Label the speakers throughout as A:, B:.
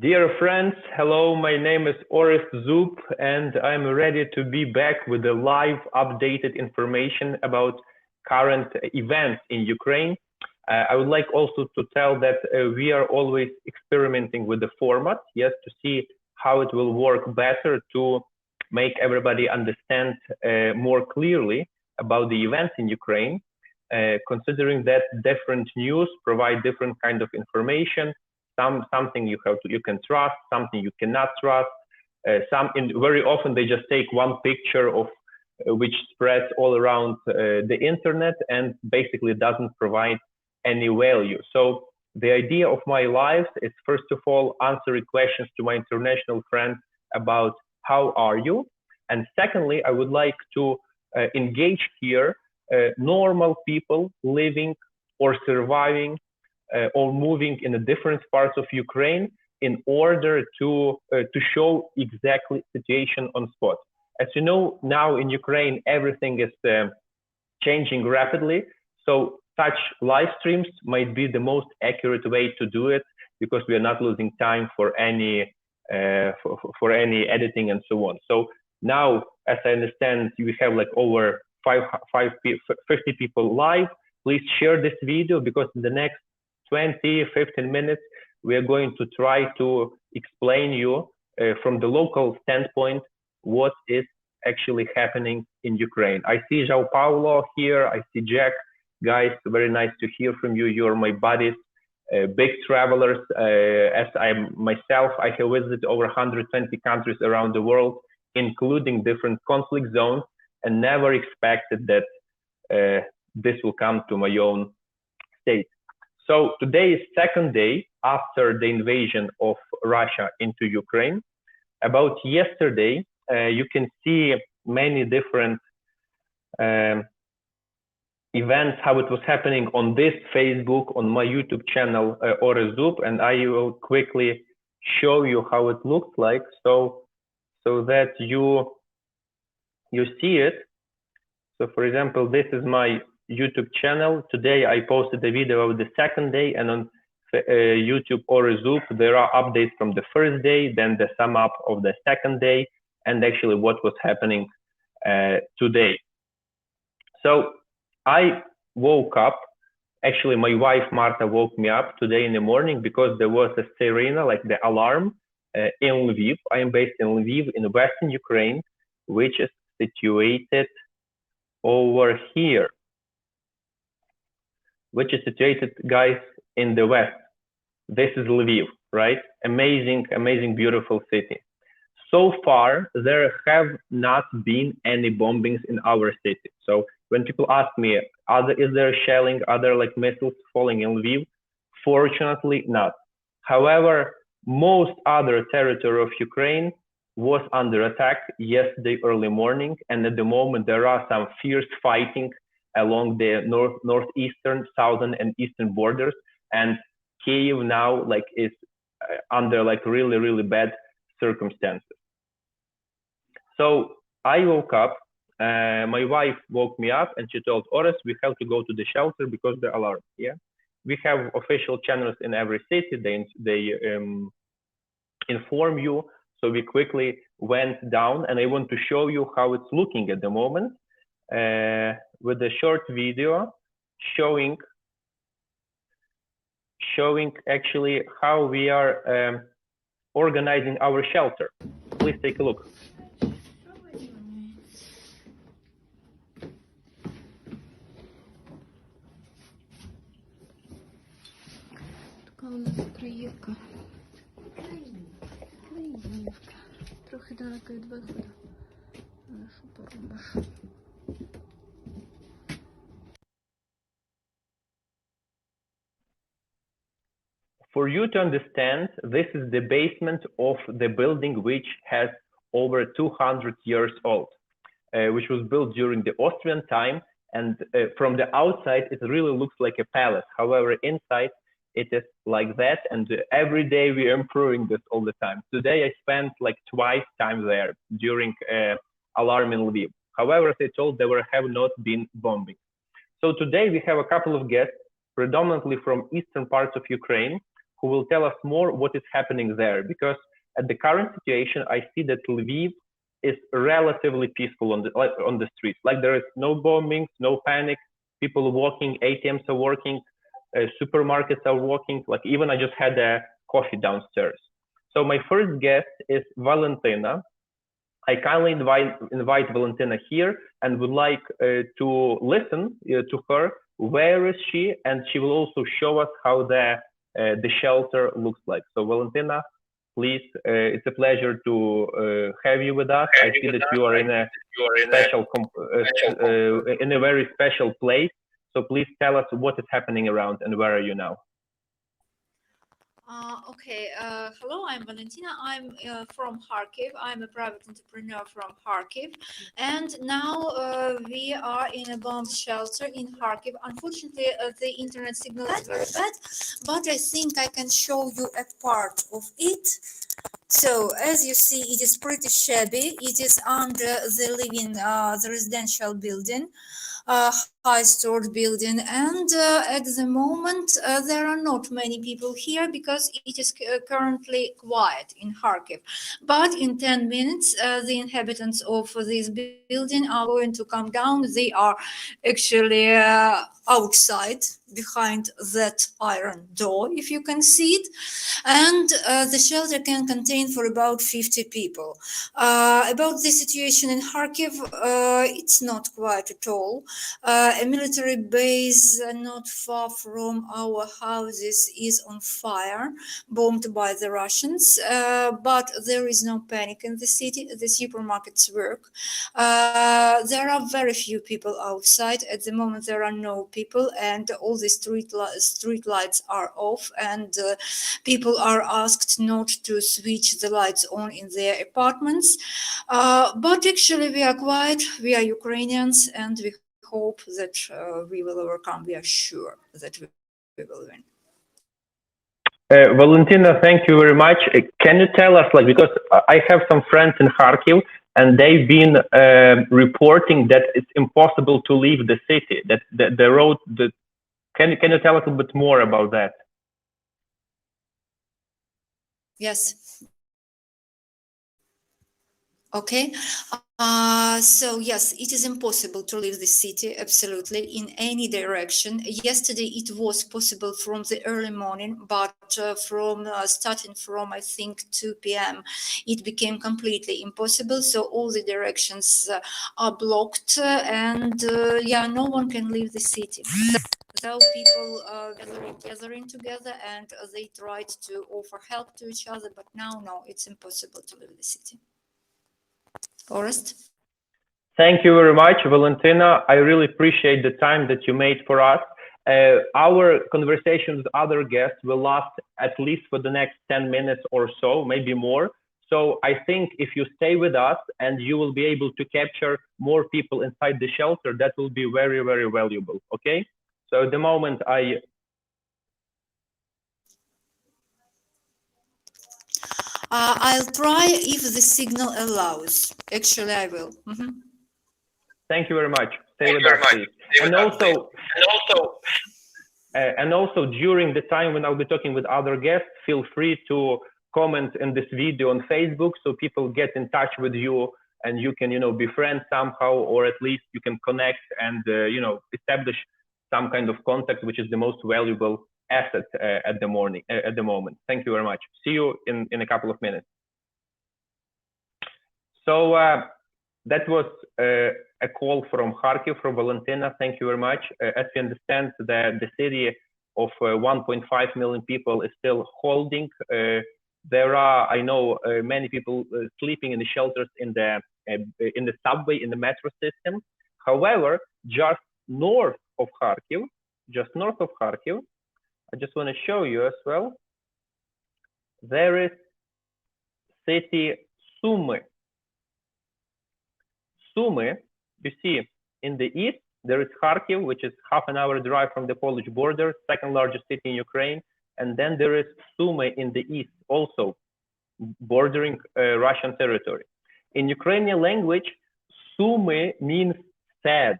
A: Dear friends, hello, my name is Orest Zub and I'm ready to be back with the live updated information about current events in Ukraine. I would like also to tell that we are always experimenting with the format, yes, to see how it will work better to make everybody understand more clearly about the events in Ukraine, considering that different news provide different kind of information. Something you can trust, something you cannot trust. Very often they just take one picture of which spreads all around the internet and basically doesn't provide any value. So the idea of my life is first of all answering questions to my international friends about how are you, and secondly I would like to engage here normal people living or surviving or moving in the different parts of Ukraine in order to show exactly situation on spot. As you know, now in Ukraine, everything is changing rapidly. So such live streams might be the most accurate way to do it because we are not losing time for any editing and so on. So now, as I understand, we have like over 50 people live. Please share this video because in the next 20-15 minutes, we are going to try to explain you from the local standpoint what is actually happening in Ukraine. I see João Paulo here. I see Jack. Guys, very nice to hear from you. You're my buddies, big travelers. As I myself, I have visited over 120 countries around the world, including different conflict zones, and never expected that this will come to my own state. So today is second day after the invasion of Russia into Ukraine. About yesterday, you can see many different events, how it was happening on this Facebook, on my YouTube channel, Orest Zub, and I will quickly show you how it looks like so that you see it. So for example, this is my YouTube channel. Today I posted a video of the second day, and on YouTube Orest Zub there are updates from the first day, then the sum up of the second day, and actually what was happening today. So I woke up, actually my wife Marta woke me up today in the morning because there was a sirena, like the alarm in Lviv. I am based in Lviv in western Ukraine, which is situated over here, which is situated, guys, in the west. This is Lviv, right? Amazing, amazing, beautiful city. So far, there have not been any bombings in our city. So when people ask me, is there shelling, other like missiles falling in Lviv? Fortunately, not. However, most other territory of Ukraine was under attack yesterday early morning, and at the moment there are some fierce fighting along the northeastern, southern, and eastern borders, and Kyiv now like is under like really bad circumstances. So I woke up. My wife woke me up, and she told Orest, we have to go to the shelter because the alarm. Yeah, we have official channels in every city. They inform you. So we quickly went down, and I want to show you how it's looking at the moment with a short video showing actually how we are organizing our shelter. Please take a look.
B: Така у нас Криївка. Криївка. Трохи далеко від виходу. Але що поробиш?
A: For you to understand, this is the basement of the building which has over 200 years old, which was built during the Austrian time. And from the outside, it really looks like a palace. However, inside, it is like that. And every day we are improving this all the time. Today, I spent like twice time there during alarm in Lviv. However, as I told, there have not been bombing. So today we have a couple of guests, predominantly from eastern parts of Ukraine. who will tell us more what is happening there. Because at the current situation, I see that Lviv is relatively peaceful on the streets. Like there is no bombings, no panic. People walking, ATMs are working, supermarkets are working. Like even I just had a coffee downstairs. So my first guest is Valentyna. I kindly invite Valentyna here and would like to listen to her. Where is she? And she will also show us how the shelter looks like. So Valentyna, please, it's a pleasure to have you with us. I see that you are in a in a very special place. So please tell us what is happening around and where are you now?
B: Okay. Hello, I'm Valentyna. I'm from Kharkiv. I'm a private entrepreneur from Kharkiv. And now we are in a bomb shelter in Kharkiv. Unfortunately, the internet signal is very bad, but I think I can show you a part of it. So, as you see, it is pretty shabby. It is under the residential building. High-stored building, and at the moment there are not many people here because it is currently quiet in Kharkiv. But in 10 minutes, the inhabitants of this building are going to come down. They are actually outside behind that iron door, if you can see it, and the shelter can contain for about 50 people. About the situation in Kharkiv, it's not quiet at all. A military base not far from our houses is on fire, bombed by the Russians, but there is no panic in the city. The supermarkets work. There are very few people outside. At the moment, there are no people, and all the street lights are off, and people are asked not to switch the lights on in their apartments. But actually, we are quiet. We are Ukrainians, and we hope that we will overcome. We are sure that we will win.
A: Valentyna, thank you very much. Can you tell us, like, because I have some friends in Kharkiv and they've been reporting that it's impossible to leave the city, that the road, can you tell us a bit more about that?
B: Yes. Okay. So yes, it is impossible to leave the city, absolutely, in any direction. Yesterday it was possible from the early morning, but starting from, I think, 2 p.m., it became completely impossible. So all the directions are blocked, and yeah, no one can leave the city. So people gathering together, and they tried to offer help to each other, but now, no, it's impossible to leave the city. Orest?
A: Thank you very much, Valentyna. I really appreciate the time that you made for us. Our conversation with other guests will last at least for the next 10 minutes or so, maybe more. So I think if you stay with us and you will be able to capture more people inside the shelter, that will be very, very valuable, okay? So at the moment,
B: I'll try if the signal allows. Actually, I will.
A: Thank you very much. Stay with us, please. And also during the time when I'll be talking with other guests, feel free to comment in this video on Facebook so people get in touch with you and you can, be friends somehow, or at least you can connect and, establish some kind of contact, which is the most valuable asset at the moment. Thank you very much. See you in a couple of minutes. So that was a call from Kharkiv, from Valentyna. Thank you very much. As we understand, the city of 1.5 million people is still holding. There are, I know, many people sleeping in the shelters in the subway, in the metro system. However, just north of Kharkiv, I just want to show you as well. There is city Sumy. Sumy, you see, in the east, there is Kharkiv, which is half an hour drive from the Polish border, second largest city in Ukraine. And then there is Sumy in the east, also bordering Russian territory. In Ukrainian language, Sumy means sad.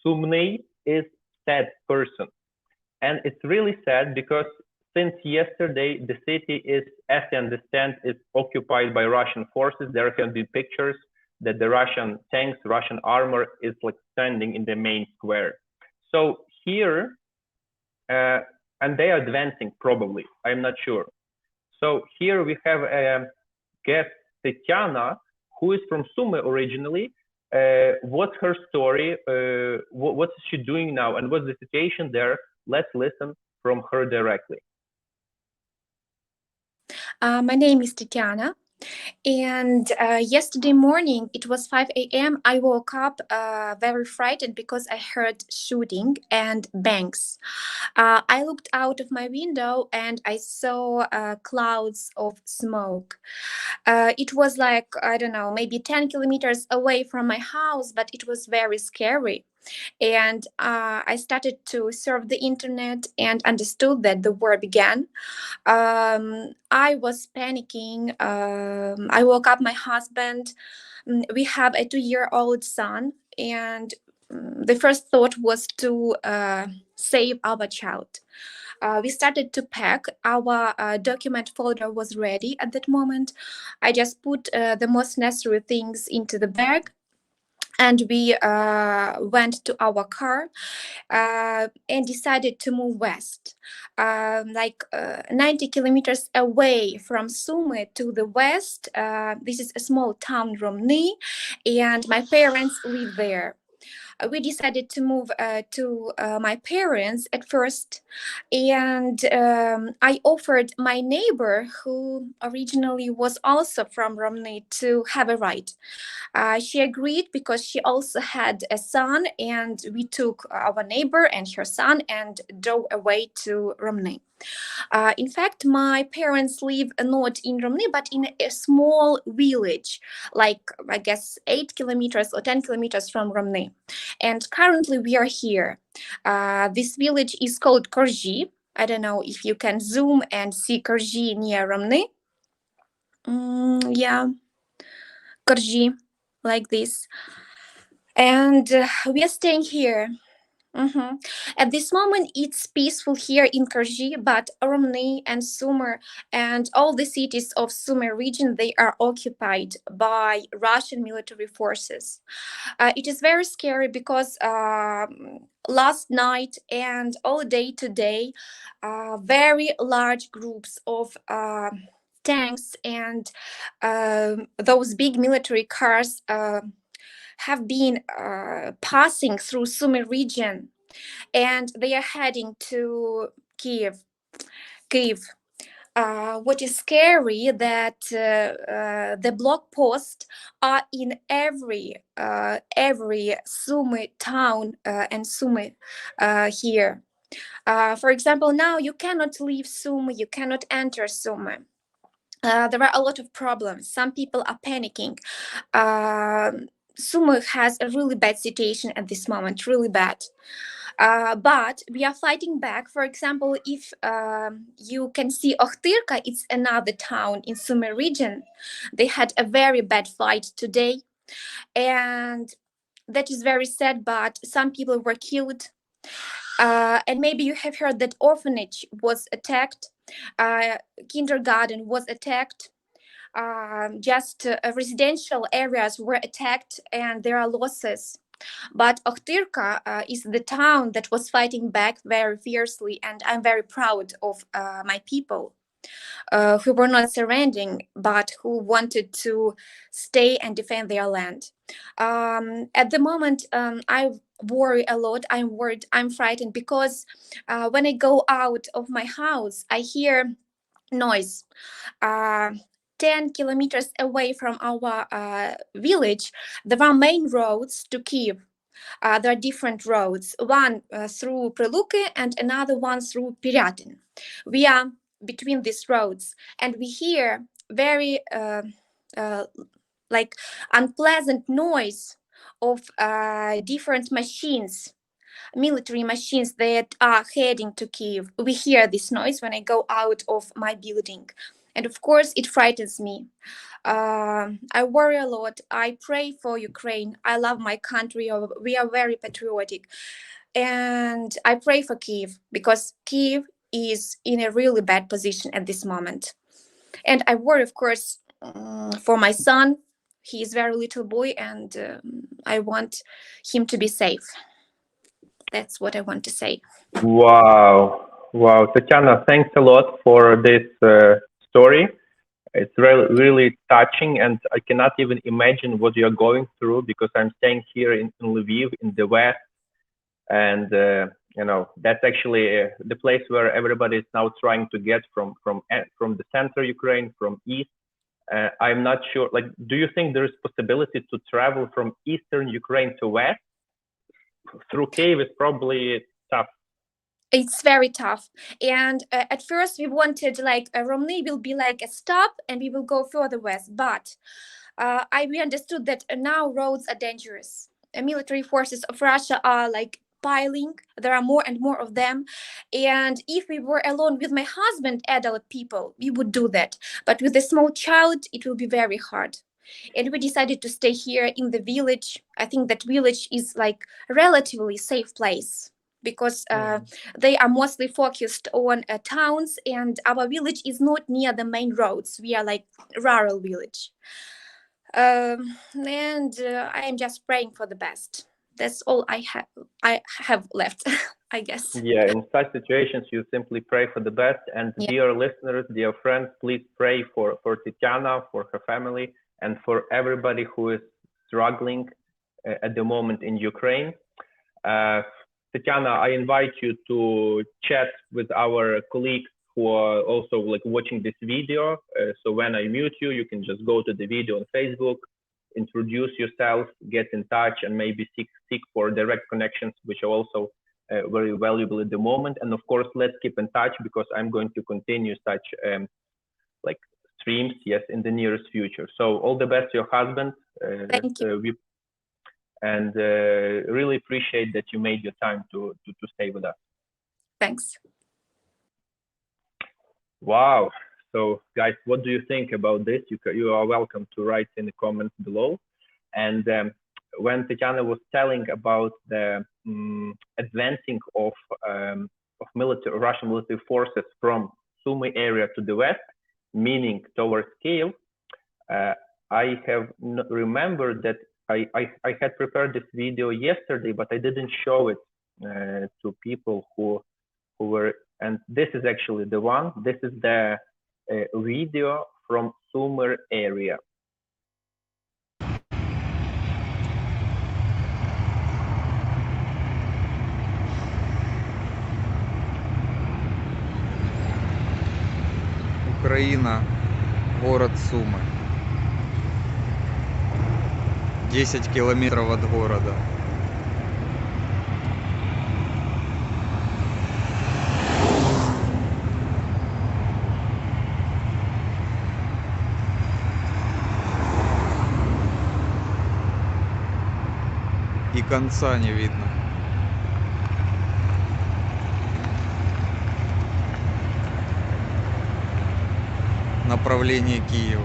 A: Sumny is sad person. And it's really sad because since yesterday, the city is, as I understand, is occupied by Russian forces. There have been pictures that the Russian tanks, Russian armor is like standing in the main square. So here, and they are advancing probably, I'm not sure. So here we have a guest, Tatiana, who is from Sumy originally. What's her story? What is she doing now? And what's the situation there? Let's listen from her directly.
C: My name is Tatiana, and yesterday morning, it was 5 a.m. I woke up very frightened because I heard shooting and bangs. I looked out of my window and I saw clouds of smoke. It was like, I don't know, maybe 10 kilometers away from my house, but it was very scary. And I started to surf the internet and understood that the war began. I was panicking. I woke up my husband. We have a 2-year-old son, and the first thought was to save our child. We started to pack. Our document folder was ready at that moment. I just put the most necessary things into the bag, and we went to our car and decided to move west, like 90 kilometers away from Sumy to the west. This is a small town, Romny, and my parents live there. We decided to move to my parents at first, and I offered my neighbor, who originally was also from Romny, to have a ride. She agreed because she also had a son, and we took our neighbor and her son and drove away to Romny. In fact, my parents live not in Romny, but in a small village, like I guess 8 kilometers or 10 kilometers from Romny. And currently we are here. This village is called Korji. I don't know if you can zoom and see Korji near Romny. Yeah, Korji, like this. And we are staying here. At this moment, it's peaceful here in Korji, but Romny and Sumy and all the cities of Sumy region, they are occupied by Russian military forces. It is very scary because last night and all day today, very large groups of tanks and those big military cars have been passing through Sumy region, and they are heading to Kiev. What is scary that the blog posts are in every Sumy town and Sumy here. For example, now you cannot leave Sumy, you cannot enter Sumy. There are a lot of problems. Some people are panicking. Sumy has a really bad situation at this moment, really bad. But we are fighting back. For example, if you can see Ohtyrka, it's another town in Sumy region. They had a very bad fight today, and that is very sad, but some people were killed. And maybe you have heard that orphanage was attacked, kindergarten was attacked, just residential areas were attacked, and there are losses. But Ohtyrka is the town that was fighting back very fiercely, and I'm very proud of my people who were not surrendering, but who wanted to stay and defend their land. At the moment, I worry a lot. I'm worried, I'm frightened, because when I go out of my house, I hear noise. 10 kilometers away from our village, there are main roads to Kiev. There are different roads, one through Preluki and another one through Pyryatin. We are between these roads, and we hear very like unpleasant noise of different machines, military machines that are heading to Kiev. We hear this noise when I go out of my building, and of course it frightens me. I worry a lot. I pray for Ukraine. I love my country. We are very patriotic, and I pray for Kiev, because Kiev is in a really bad position at this moment. And I worry, of course, for my son. He is a very little boy, and I want him to be safe. That's what I want to say.
A: Wow. Wow. Tatiana, thanks a lot for this story. It's really touching, and I cannot even imagine what you're going through, because I'm staying here in Lviv, in the West, and that's actually the place where everybody is now trying to get from the center Ukraine, from east. I'm not sure. Like, do you think there is possibility to travel from eastern Ukraine to west through Kiev? Is probably tough.
C: It's very tough. And at first we wanted like Romny will be like a stop and we will go further west. But we understood that now roads are dangerous. Military forces of Russia are like piling. There are more and more of them. And if we were alone with my husband, adult people, we would do that. But with a small child, it will be very hard. And we decided to stay here in the village. I think that village is like a relatively safe place, because they are mostly focused on towns, and our village is not near the main roads. We are like rural village. And I am just praying for the best. That's all I have left, I guess.
A: Yeah, in such situations, you simply pray for the best. And
C: Yeah.
A: dear listeners, dear friends, please pray for Tatiana, for her family, and for everybody who is struggling at the moment in Ukraine. Tatiana, I invite you to chat with our colleagues who are also like watching this video. So when I mute you, you can just go to the video on Facebook, introduce yourself, get in touch, and maybe seek for direct connections, which are also very valuable at the moment. And of course, let's keep in touch, because I'm going to continue such like streams, yes, in the nearest future. So all the best to your husband.
C: Thank you.
A: And really appreciate that you made your time to stay with us.
C: Thanks.
A: Wow. So guys, what do you think about this? You are welcome to write in the comments below. And when Tatiana was telling about the advancing of Russian military forces from Sumy area to the west, meaning towards Kiev, I have remembered that I had prepared this video yesterday, but I didn't show it to people who were, and this is actually the one. This is the video from Sumy area.
D: Украина, город Сумы. 10 километров от города. И конца не видно. Направление Киева.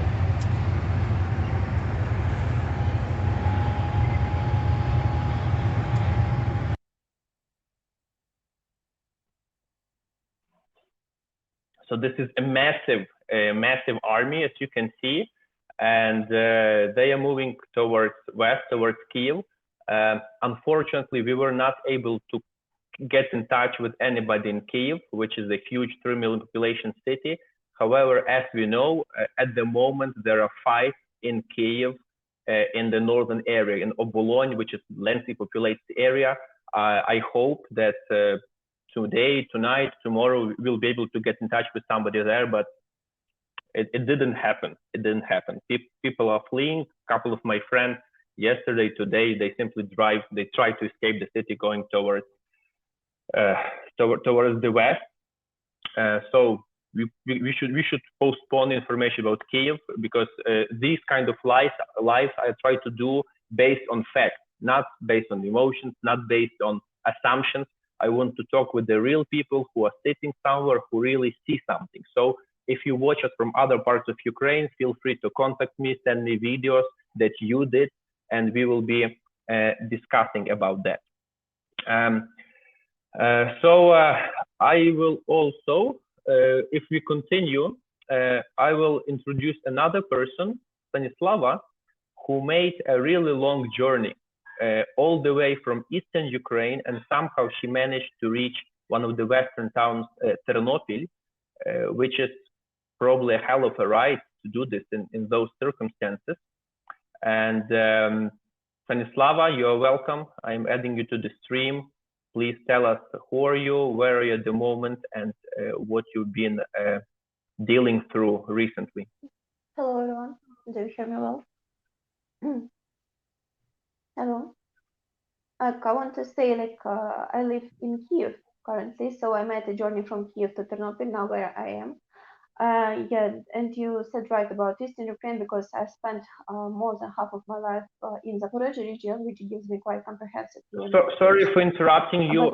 A: So this is a massive army, as you can see, and they are moving towards west, towards Kiev. Unfortunately, we were not able to get in touch with anybody in Kiev, which is a huge 3 million population city. However, as we know, at the moment, there are fights in Kiev, in the northern area, in Obolon, which is densely populated area. I hope that today, tonight, tomorrow, we'll be able to get in touch with somebody there, but it didn't happen. It didn't happen. People are fleeing. A couple of my friends yesterday, today, they simply they try to escape the city, going towards the west. So we should postpone information about Kiev, because these kind of lives I try to do based on facts, not based on emotions, not based on assumptions. I want to talk with the real people who are sitting somewhere, who really see something. So if you watch us from other parts of Ukraine, feel free to contact me, send me videos that you did, and we will be discussing about that. I will also, if we continue, I will introduce another person, Stanislava, who made a really long journey all the way from eastern Ukraine, and somehow she managed to reach one of the western towns, Ternopil, which is probably a hell of a ride to do this in those circumstances. And Stanislava, you are welcome. I'm adding you to the stream. Please tell us who are you, where are you at the moment, and what you've been dealing through recently.
E: Hello everyone, do you hear me well? Hello. I want to say I live in Kiev currently, so I made a journey from Kiev to Ternopil, now where I am. Yeah, and you said right about Eastern Ukraine because I spent more than half of my life in Zaporozhye region, which gives me quite comprehensive view.
A: Sorry for interrupting you,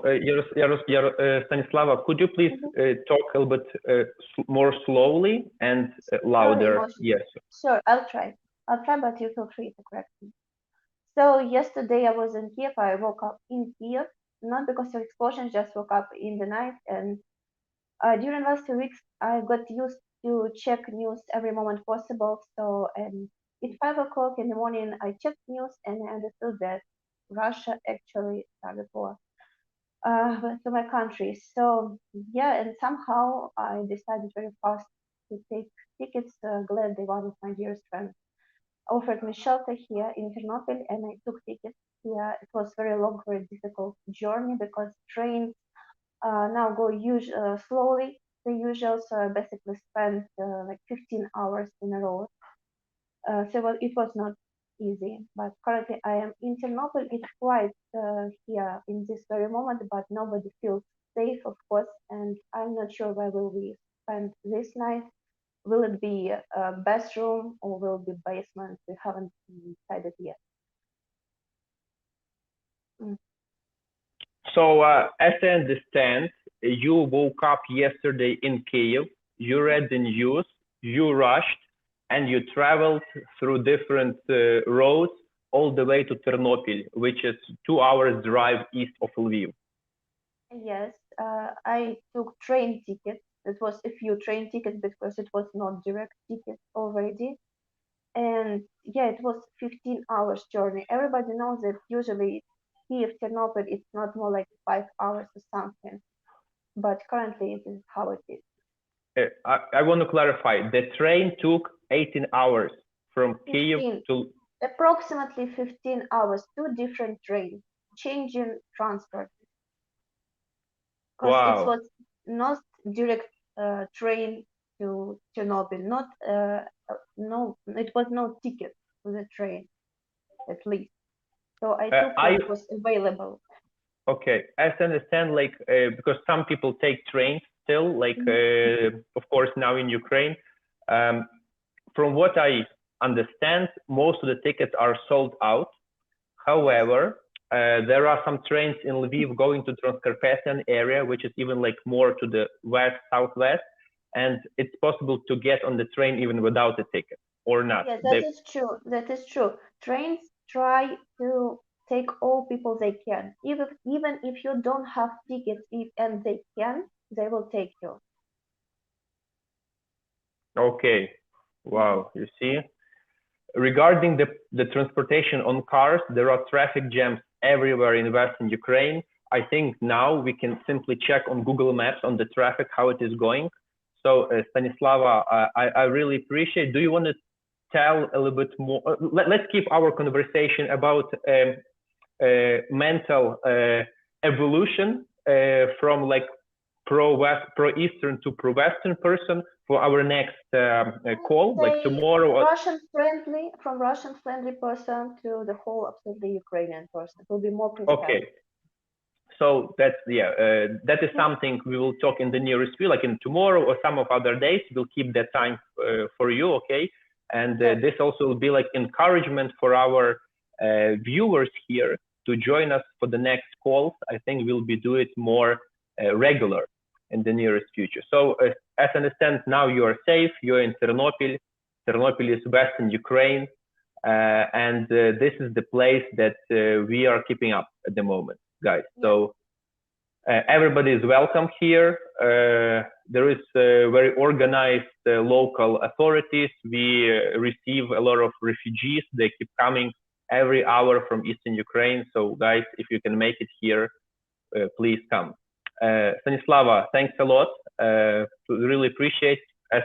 A: Stanislava. Could you please talk a little bit more slowly and louder? Yes.
E: Sure, I'll try, but you feel free to correct me. So yesterday I was in Kiev. I woke up in Kiev, not because of explosions, just woke up in the night. And during the last 2 weeks, I got used to check news every moment possible. So at 5 o'clock in the morning, I checked news and I understood that Russia actually started war to my country. So yeah, and somehow I decided very fast to take tickets. Gladly, one of my dearest friends offered me shelter here in Ternopil, and I took tickets here. It was very long, very difficult journey because trains now go slowly, the usual. So I basically spent like 15 hours in a row. So it was not easy, but currently I am in Ternopil. It's quiet here in this very moment, but nobody feels safe, of course, and I'm not sure where will we spend this night. Will it be a bathroom or will it be basement? We haven't decided yet.
A: So as I understand, you woke up yesterday in Kiev, you read the news, you rushed, and you traveled through different roads all the way to Ternopil, which is 2 hours drive east of Lviv.
E: Yes, I took train tickets. It was a few train tickets because it was not direct ticket already. And yeah, it was 15 hours journey. Everybody knows that usually Kiev, Ternopil, it's not more like 5 hours or something. But currently it is how it is.
A: I want to clarify, the train took 18 hours from Kiev to...
E: Approximately 15 hours, 2 different trains, changing transport. Because it was not direct train to Chernobyl, no, it was no ticket to the train, at least. So I took what was available.
A: Okay, as I understand, because some people take trains still, of course now in Ukraine. From what I understand, most of the tickets are sold out. However, there are some trains in Lviv going to Transcarpathian area, which is even more to the west, southwest, and it's possible to get on the train even without a ticket, or not.
E: Yes, that is true. That is true. Trains try to take all people they can. Even if you don't have tickets, and they can, they will take you.
A: Okay. Wow. You see? Regarding the transportation on cars, there are traffic jams everywhere in Western Ukraine. I think now we can simply check on Google Maps on the traffic, how it is going. So Stanislava, I really appreciate. Do you want to tell a little bit more? Let's keep our conversation about mental evolution from pro-Eastern to pro-Western person for our next call, tomorrow.
E: From Russian-friendly person to the whole absolutely Ukrainian person. It will be more precise.
A: Okay. So that's, that is something we will talk in the nearest future, in tomorrow or some of other days. We'll keep that time for you, okay? And this also will be encouragement for our viewers here to join us for the next calls. I think we'll be doing it more regular in the nearest future. So as I understand now, you are safe, you're in Ternopil. Ternopil is Western Ukraine, and this is the place that we are keeping up at the moment, guys. So Everybody is welcome here. There is very organized local authorities. We receive a lot of refugees. They keep coming every hour from Eastern Ukraine. So guys, if you can make it here, please come. Stanislava, thanks a lot. Really appreciate. As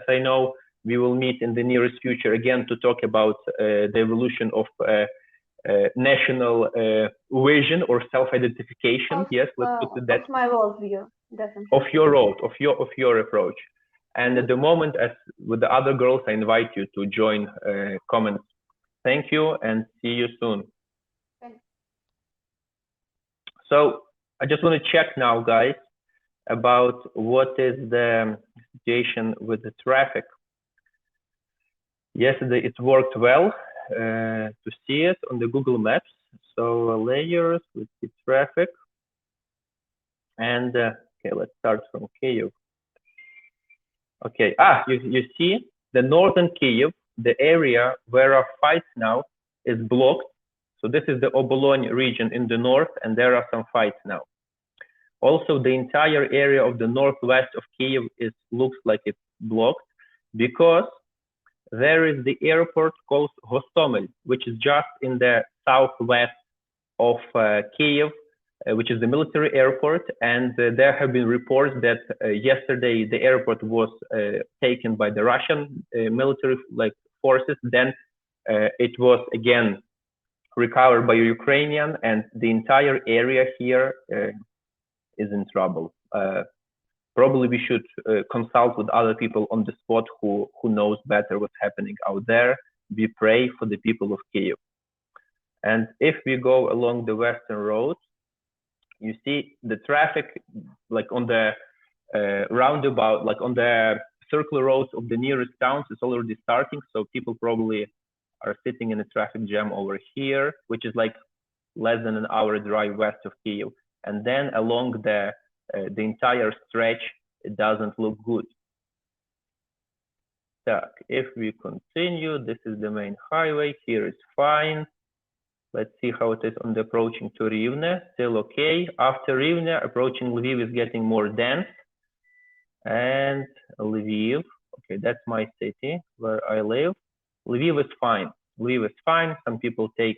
A: I know, we will meet in the nearest future again to talk about the evolution of national vision or self-identification. Yes, let's put it that.
E: Of my worldview, definitely.
A: Of your road, of your approach. And at the moment, as with the other girls, I invite you to join comments. Thank you and see you soon.
E: Thanks.
A: So I just want to check now, guys, about what is the situation with the traffic. Yesterday it worked well to see it on the Google Maps. So layers with the traffic. And okay, let's start from Kyiv. Okay, you see the northern Kyiv, the area where our fights now is blocked. So this is the Obolon region in the north, and there are some fights now. Also, the entire area of the northwest of Kyiv looks like it's blocked because there is the airport called Hostomel, which is just in the southwest of Kyiv, which is the military airport. And there have been reports that yesterday the airport was taken by the Russian military forces. Then it was again recovered by Ukrainian, and the entire area here is in trouble. Probably we should consult with other people on the spot who knows better what's happening out there. We pray for the people of Kyiv. And if we go along the western road, you see the traffic like on the roundabout, like on the circular roads of the nearest towns is already starting. So people probably are sitting in a traffic jam over here, which is like less than an hour drive west of Kyiv. And then along the entire stretch, it doesn't look good. So if we continue, this is the main highway. Here is fine. Let's see how it is on the approaching to Rivne. Still okay. After Rivne, approaching Lviv is getting more dense. And Lviv, okay, that's my city where I live. Lviv is fine. Lviv is fine. Some people take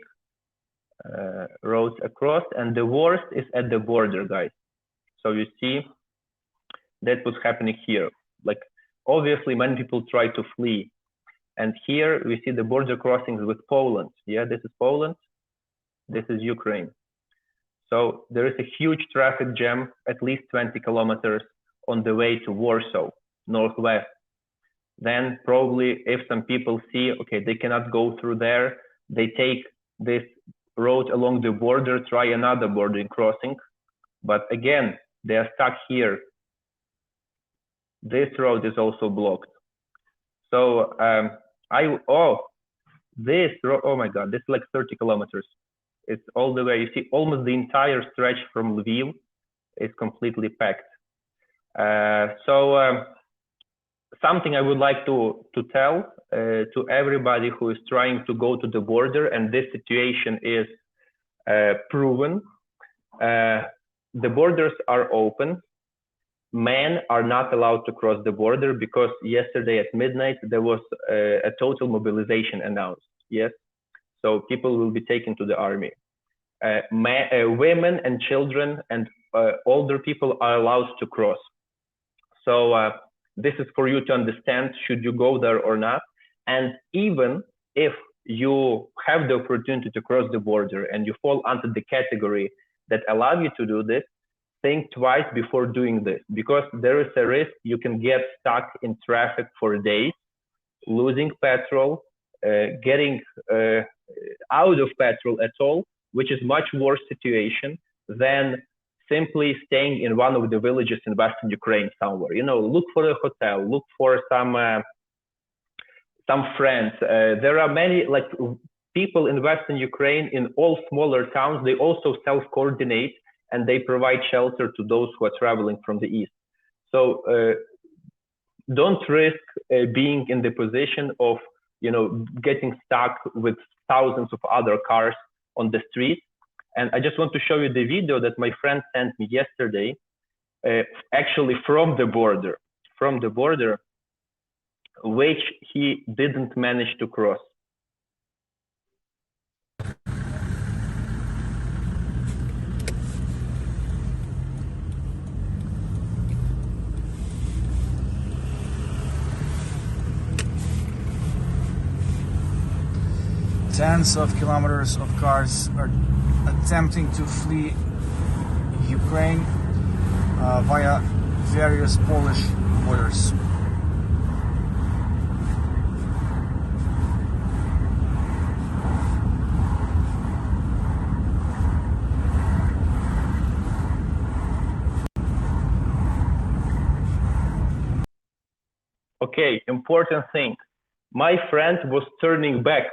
A: roads across, and the worst is at the border, guys. So you see, that's what's happening here. Like, obviously, many people try to flee. And here we see the border crossings with Poland. Yeah, this is Poland. This is Ukraine. So there is a huge traffic jam, at least 20 kilometers on the way to Warsaw, northwest. Then probably if some people see, okay, they cannot go through there, they take this road along the border, try another border crossing. But again, they are stuck here. This road is also blocked. So this road, oh my God, this is like 30 kilometers. It's all the way, you see almost the entire stretch from Lviv is completely packed. Something I would like to tell to everybody who is trying to go to the border, and this situation is proven. The borders are open. Men are not allowed to cross the border because yesterday at midnight there was a total mobilization announced. Yes, so people will be taken to the army. Women and children and older people are allowed to cross. So this is for you to understand should you go there or not. And even if you have the opportunity to cross the border and you fall under the category that allow you to do this, think twice before doing this, because there is a risk you can get stuck in traffic for days, losing petrol, getting out of petrol at all, which is much worse situation than simply staying in one of the villages in Western Ukraine somewhere. You know, look for a hotel, look for some friends. There are many like people in Western Ukraine in all smaller towns. They also self-coordinate and they provide shelter to those who are traveling from the east. So don't risk being in the position of, you know, getting stuck with thousands of other cars on the street. And I just want to show you the video that my friend sent me yesterday, actually from the border, which he didn't manage to cross.
F: Tens of kilometers of cars are attempting to flee Ukraine via various Polish borders.
A: Okay, important thing. My friend was turning back.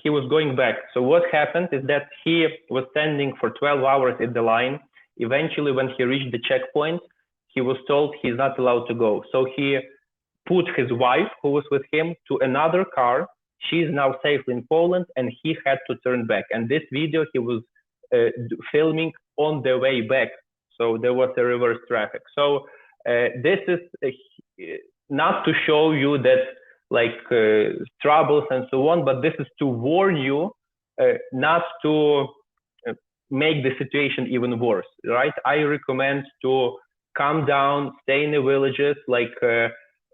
A: He was going back. So what happened is that he was standing for 12 hours in the line. Eventually, when he reached the checkpoint, he was told he's not allowed to go. So he put his wife, who was with him, to another car. She's now safely in Poland, and he had to turn back. And this video he was filming on the way back. So there was a reverse traffic. So this is not to show you that troubles and so on, but this is to warn you not to make the situation even worse, right? I recommend to calm down, stay in the villages, like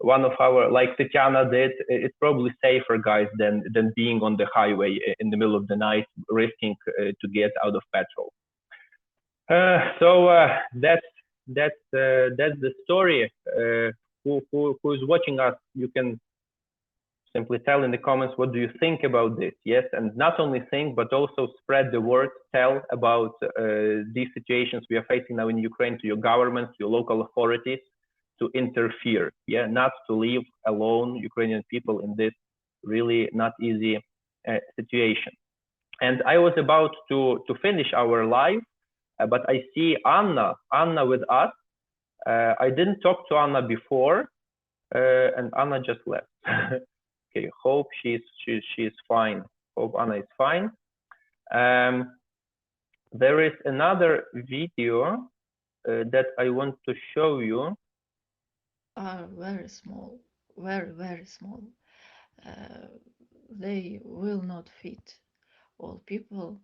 A: one of our, like Tatiana did. It's probably safer, guys, than being on the highway in the middle of the night, risking to get out of petrol. So that's the story. Who is watching us? You can simply tell in the comments, what do you think about this? Yes, and not only think, but also spread the word, tell about these situations we are facing now in Ukraine to your governments, your local authorities, to interfere, yeah, not to leave alone Ukrainian people in this really not easy situation. And I was about to finish our live, but I see Anna with us. I didn't talk to Anna before, and Anna just left. Okay, hope she's fine. Hope Anna is fine. There is another video that I want to show you.
G: Are very small, very small. They will not fit all people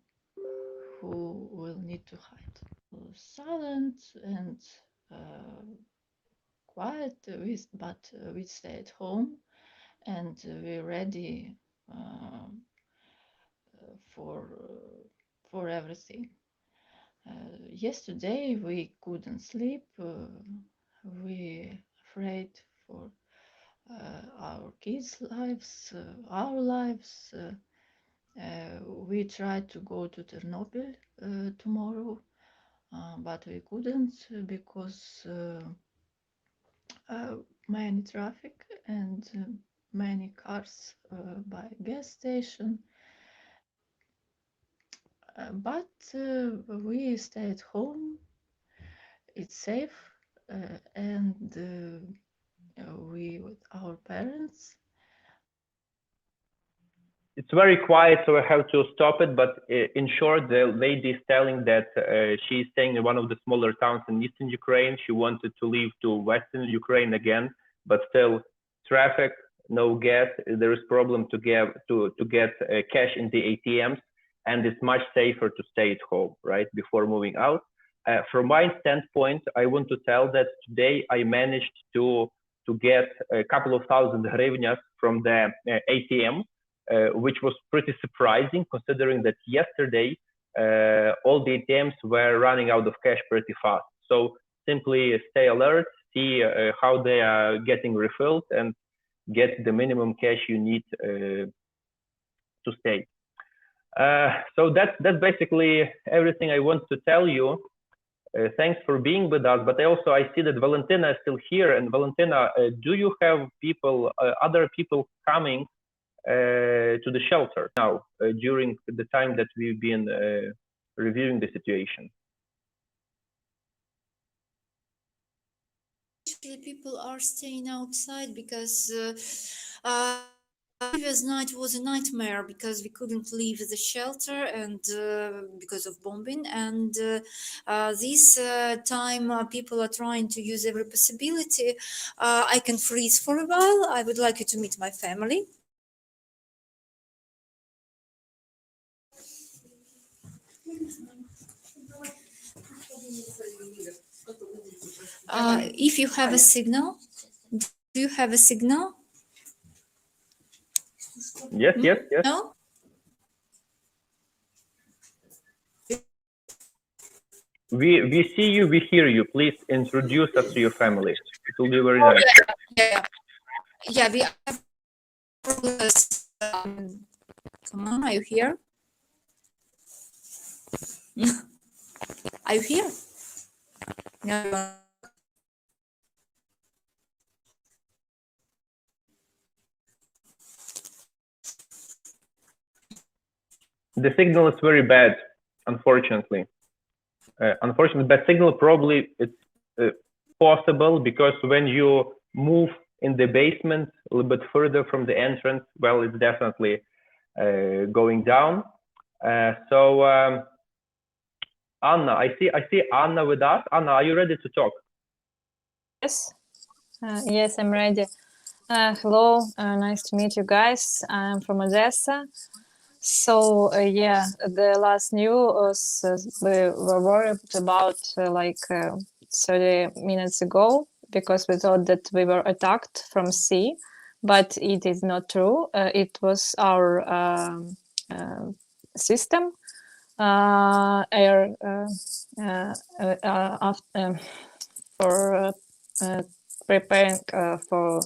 G: who will need to hide. Silent and quiet, but we stay at home and we're ready for everything. Yesterday we couldn't sleep. We afraid for our kids' lives, our lives. We tried to go to Chernobyl tomorrow, but we couldn't because many traffic and many cars by gas station. But we stay at home. It's safe, and we with our parents.
A: It's very quiet, so I have to stop it. But in short, the lady is telling that she's staying in one of the smaller towns in eastern Ukraine. She wanted to leave to western Ukraine again, but still traffic, no gas. There is problem to get cash in the ATMs, and it's much safer to stay at home, right, before moving out. From my standpoint, I want to tell that today I managed to get a couple of thousand hryvnias from the ATM. Which was pretty surprising considering that yesterday all the ATMs were running out of cash pretty fast. So simply stay alert, see how they are getting refilled, and get the minimum cash you need to stay. So that's basically everything I want to tell you. Thanks for being with us. But I see that Valentina is still here. And Valentina, do you have people, other people coming to the shelter now during the time that we've been reviewing the situation?
B: Actually, people are staying outside because previous night was a nightmare because we couldn't leave the shelter and because of bombing, and this time people are trying to use every possibility. I can freeze for a while. I would like you to meet my family. If you have a signal, do you have a signal?
A: Yes, yes, yes.
B: No?
A: We see you, we hear you. Please introduce us to your family. It will be very nice.
B: Yeah, we have problems. Come on, are you here? Are you here? No.
A: The signal is very bad, unfortunately. Unfortunately, bad signal. Probably it's possible because when you move in the basement a little bit further from the entrance, well, it's definitely going down. Anna, I see Anna with us. Anna, are you ready to talk?
H: Yes, yes, I'm ready. Hello, nice to meet you guys. I'm from Odessa. So yeah, the last news we were worried about 30 minutes ago because we thought that we were attacked from sea, but it is not true. It was our system, air for preparing for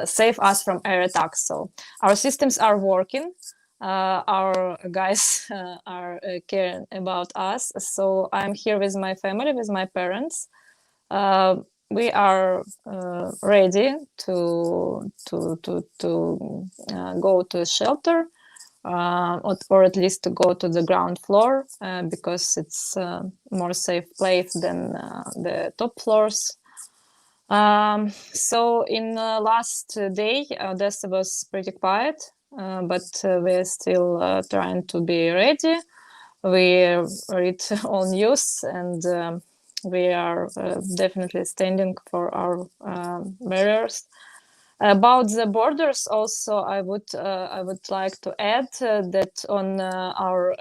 H: save us from air attacks. So our systems are working. Our guys are caring about us. So I'm here with my family, with my parents. We are ready to go to a shelter, or at least to go to the ground floor because it's a more safe place than the top floors. So in the last day, Odessa was pretty quiet, but we're still trying to be ready. We read all news, and we are definitely standing for our barriers. About the borders, also, I would like to add that on our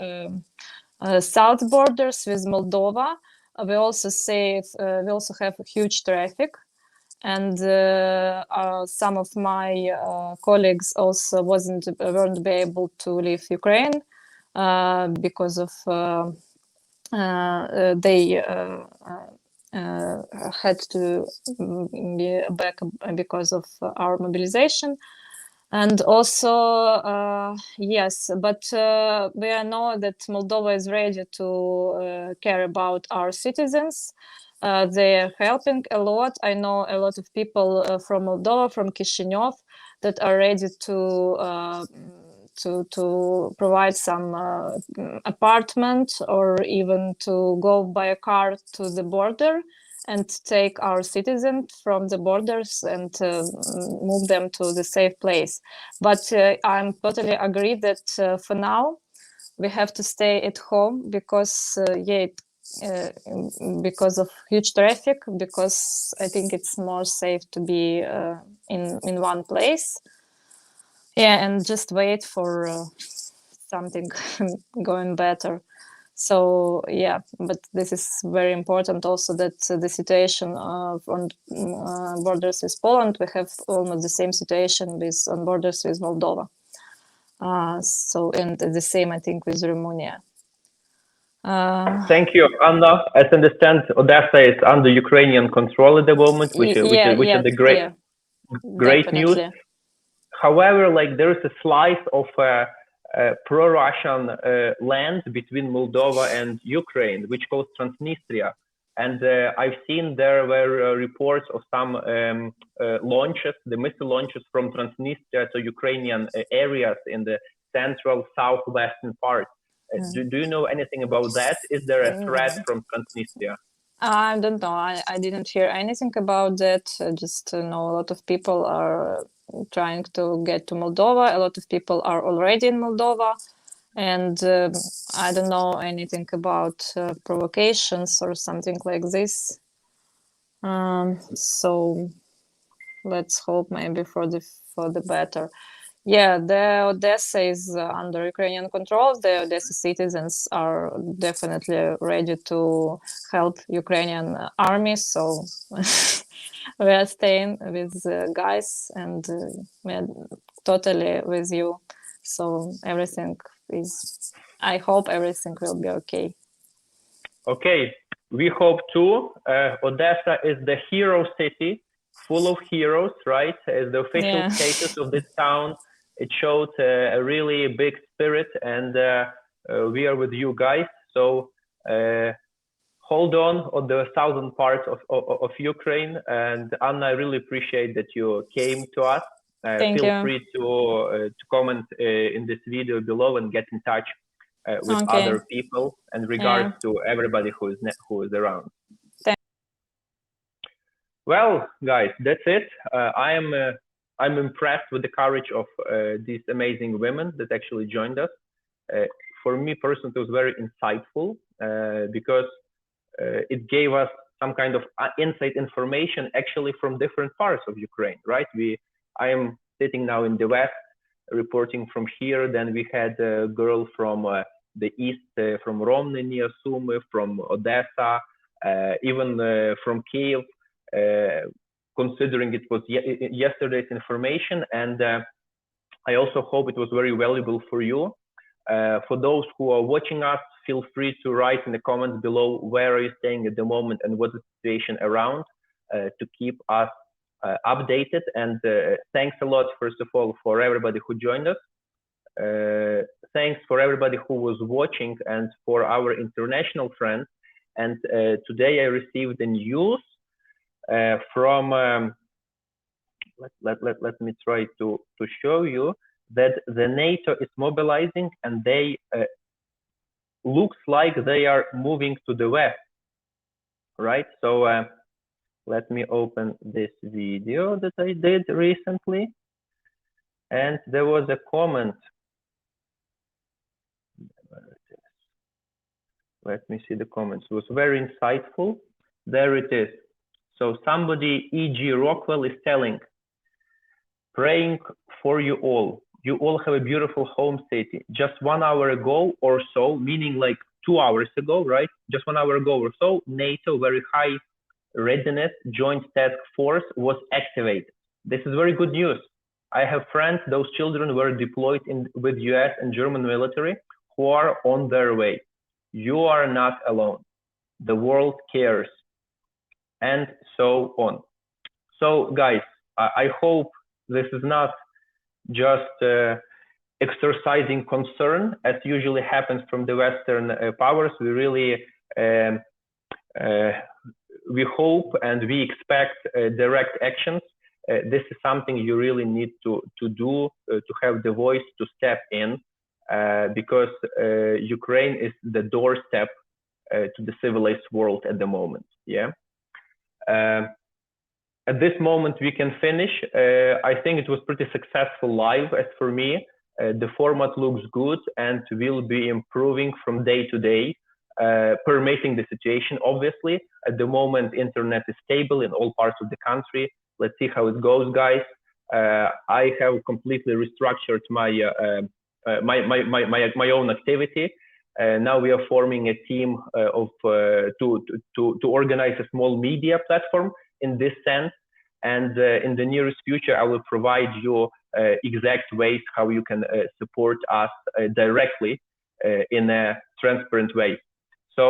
H: south borders with Moldova, we also have huge traffic. And some of my colleagues also weren't be able to leave Ukraine because of they had to be back because of our mobilization. And also, yes, but we know that Moldova is ready to care about our citizens. They are helping a lot. I know a lot of people from Moldova, from Chisinau, that are ready to provide some apartment or even to go by a car to the border and take our citizens from the borders and move them to the safe place. But I'm totally agree that for now we have to stay at home because because of huge traffic, because I think it's more safe to be in one place. Yeah, and just wait for something going better. So yeah, but this is very important also that the situation on borders with Poland, we have almost the same situation on borders with Moldova. So, and the same, I think, with Romania.
A: Thank you, Anna. As I understand, Odessa is under Ukrainian control at the moment, which is the great news. However, like there is a slice of pro-Russian land between Moldova and Ukraine, which calls Transnistria. And I've seen there were reports of some launches, the missile launches from Transnistria to Ukrainian areas in the central southwestern part. Do you know anything about that? Is there a threat from Transnistria?
H: I don't know. I didn't hear anything about that. I just know a lot of people are trying to get to Moldova. A lot of people are already in Moldova. And I don't know anything about provocations or something like this. So let's hope maybe for the better. Yeah, the Odessa is under Ukrainian control. The Odessa citizens are definitely ready to help Ukrainian army. So we are staying with the guys, and we are totally with you. So everything is. I hope everything will be okay.
A: Okay, we hope too. Odessa is the hero city, full of heroes, right? As the official status of this town, it shows a really big spirit, and we are with you guys. So hold on the southern part of Ukraine. And Anna, I really appreciate that you came to us. Feel free to comment in this video below and get in touch with other people, and regards to everybody who is around. Well, guys, that's it. I'm impressed with the courage of these amazing women that actually joined us. For me personally, it was very insightful because it gave us some kind of inside information actually from different parts of Ukraine, right? I am sitting now in the West, reporting from here. Then we had a girl from the East, from Romny near Sumy, from Odessa, even from Kiev, considering it was yesterday's information. And I also hope it was very valuable for you. For those who are watching us, feel free to write in the comments below where are you staying at the moment and what's the situation around, to keep us updated. And thanks a lot, first of all, for everybody who joined us. Thanks for everybody who was watching, and for our international friends. And today I received the news from let me try to show you that the NATO is mobilizing, and they looks like they are moving to the west, right? So let me open this video that I did recently, and there was a comment. Let me see the comments. It was very insightful. There it is. So somebody, E.G. Rockwell, is telling, praying for you all. You all have a beautiful home city. Just 1 hour ago or so, meaning like 2 hours ago, right? Just 1 hour ago or so, NATO very high readiness joint task force was activated. This is very good news. I have friends, those children were deployed with US and German military, who are on their way. You are not alone. The world cares, and so on. So guys, I hope this is not just exercising concern, as usually happens from the Western powers. We really we hope and we expect direct actions. This is something you really need to do, to have the voice to step in, because Ukraine is the doorstep to the civilized world at the moment. Yeah. At this moment, we can finish. I think it was pretty successful live. As for me, the format looks good and will be improving from day to day, permitting the situation. Obviously, at the moment, internet is stable in all parts of the country. Let's see how it goes, guys. I have completely restructured my my own activity. Now we are forming a team to organize a small media platform in this sense. And in the nearest future, I will provide you exact ways how you can support us directly in a transparent way. So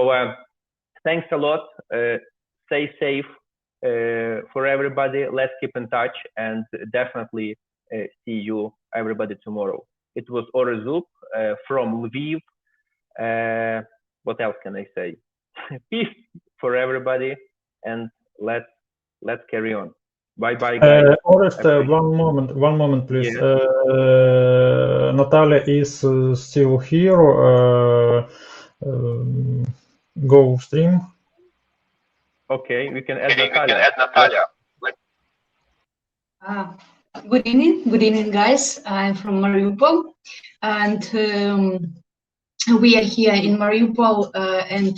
A: thanks a lot. Stay safe for everybody. Let's keep in touch, and definitely see you everybody tomorrow. It was Orest Zub from Lviv. What else can I say? Peace for everybody, and let's carry on. Bye bye, guys.
I: Orest, one moment, please.
A: Yeah.
I: Natalia is still here. Go stream.
A: Okay, we can add Natalia.
J: Good evening, guys. I'm from Mariupol, and we are here in Mariupol, and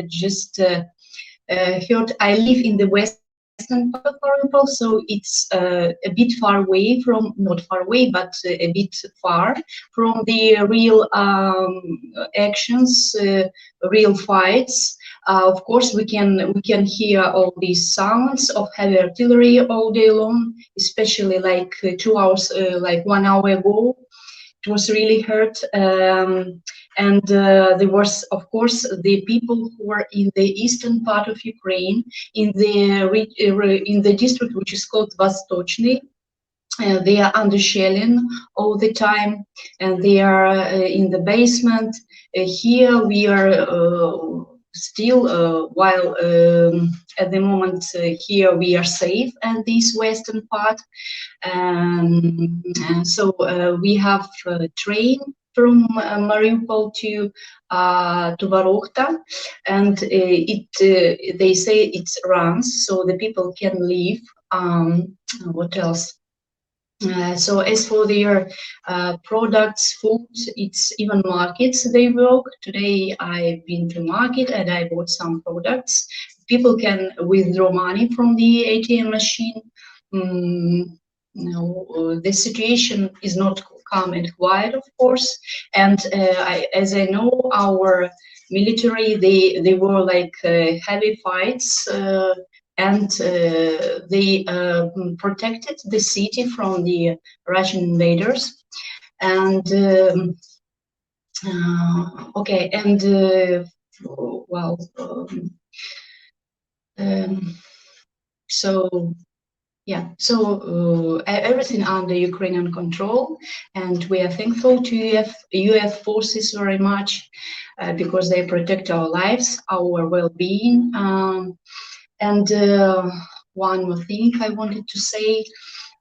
J: just heard I live in the western part of Mariupol, so it's a bit far away from, not far away, but a bit far from the real actions, real fights. Of course, we can hear all these sounds of heavy artillery all day long, especially like 2 hours, like 1 hour ago. It was really hurt, and there was, of course, the people who were in the eastern part of Ukraine, in the district which is called Vostochny. They are under shelling all the time, and they are in the basement. Here we are still, while at the moment here we are safe in this western part. So we have a train from Mariupol to Vorokhta, and they say it runs, so the people can leave. What else? So as for their products, food, it's even markets they work. Today I've been to market and I bought some products. People can withdraw money from the ATM machine. No, the situation is not calm and quiet, of course. And as I know, our military, they were like heavy fights. And they protected the city from the Russian invaders. And okay, and well, so yeah, so everything under Ukrainian control, and we are thankful to UF forces very much because they protect our lives, our well-being. And one more thing I wanted to say.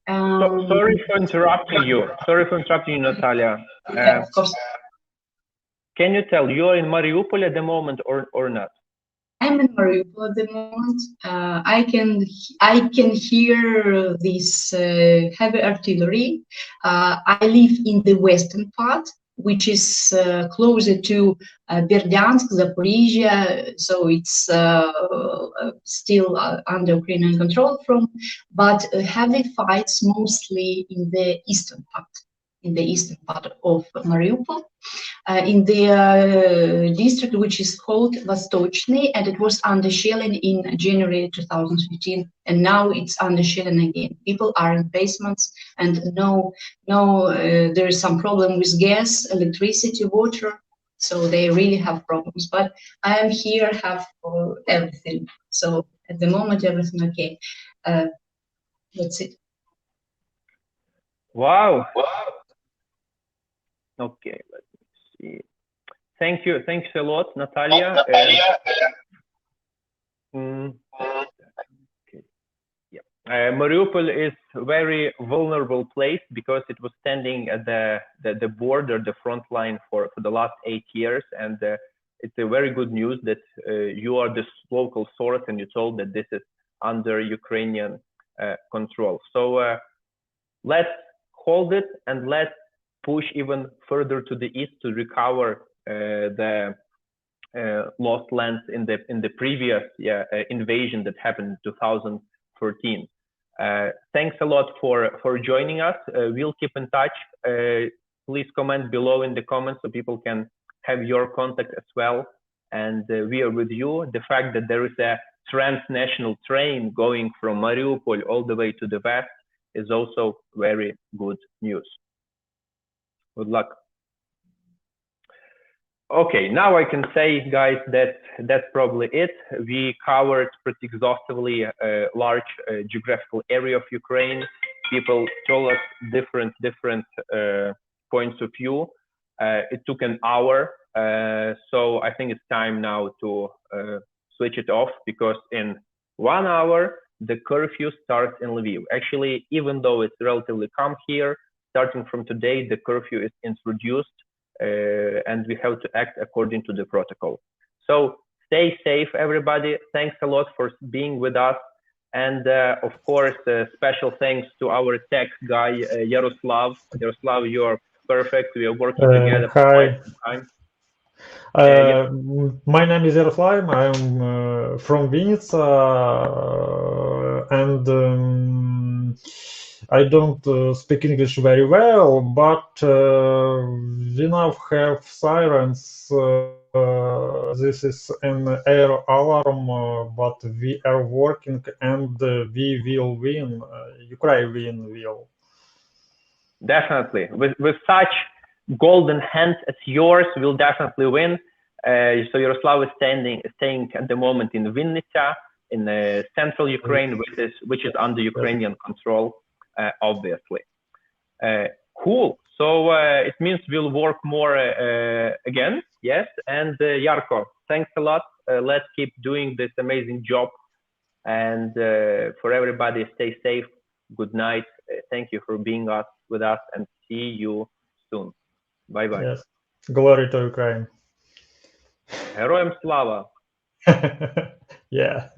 A: Sorry for interrupting you. Sorry for interrupting you, Natalia.
J: Yeah, of course.
A: Can you tell you're in Mariupol at the moment or not?
J: I'm in Mariupol at the moment. I can hear this heavy artillery. I live in the western part, which is closer to Berdyansk, Zaporizhia, so it's still under Ukrainian control but heavy fights mostly in the eastern part of Mariupol. In the district which is called Vostochny, and it was under shelling in January 2015, and now it's under shelling again. People are in basements, and there is some problem with gas, electricity, water, so they really have problems. But I am here, have everything. So at the moment, everything okay. That's it.
A: Wow. Okay, let me see. Thanks a lot, Natalia. Okay. Yeah. Mariupol is a very vulnerable place because it was standing at the border, the front line for the last 8 years, and it's a very good news that you are this local source and you told that this is under Ukrainian control. So let's hold it and let's push even further to the east to recover the lost lands in the previous invasion that happened in 2014. Thanks a lot for joining us. We'll keep in touch. Please comment below in the comments so people can have your contact as well. And we are with you. The fact that there is a transnational train going from Mariupol all the way to the west is also very good news. Good luck. Okay, now I can say, guys, that that's probably it. We covered pretty exhaustively a large geographical area of Ukraine. People told us different points of view. It took an hour, so I think it's time now to switch it off, because in 1 hour the curfew starts in Lviv. Actually, even though it's relatively calm here, starting from today, the curfew is introduced, and we have to act according to the protocol. So stay safe, everybody. Thanks a lot for being with us. And of course, special thanks to our tech guy, Yaroslav. Yaroslav, you're perfect. We are working together for quite
I: Hi.
A: some time.
I: My name is Yaroslav. I'm from Vinnytsia, and I don't speak English very well, but we now have sirens. This is an air alarm, but we are working and we will win. Ukraine will.
A: Definitely. With such golden hands as yours, we'll definitely win. So Yaroslav is staying at the moment in Vinnytsia, in central Ukraine, which is under Ukrainian control, obviously. Cool. So it means we'll work more again. Yes. And Yarko, thanks a lot. Let's keep doing this amazing job. And for everybody, stay safe. Good night. Thank you for being with us, and see you soon. Bye-bye.
I: Yes. Glory to Ukraine.
A: Героям слава!
I: Yeah.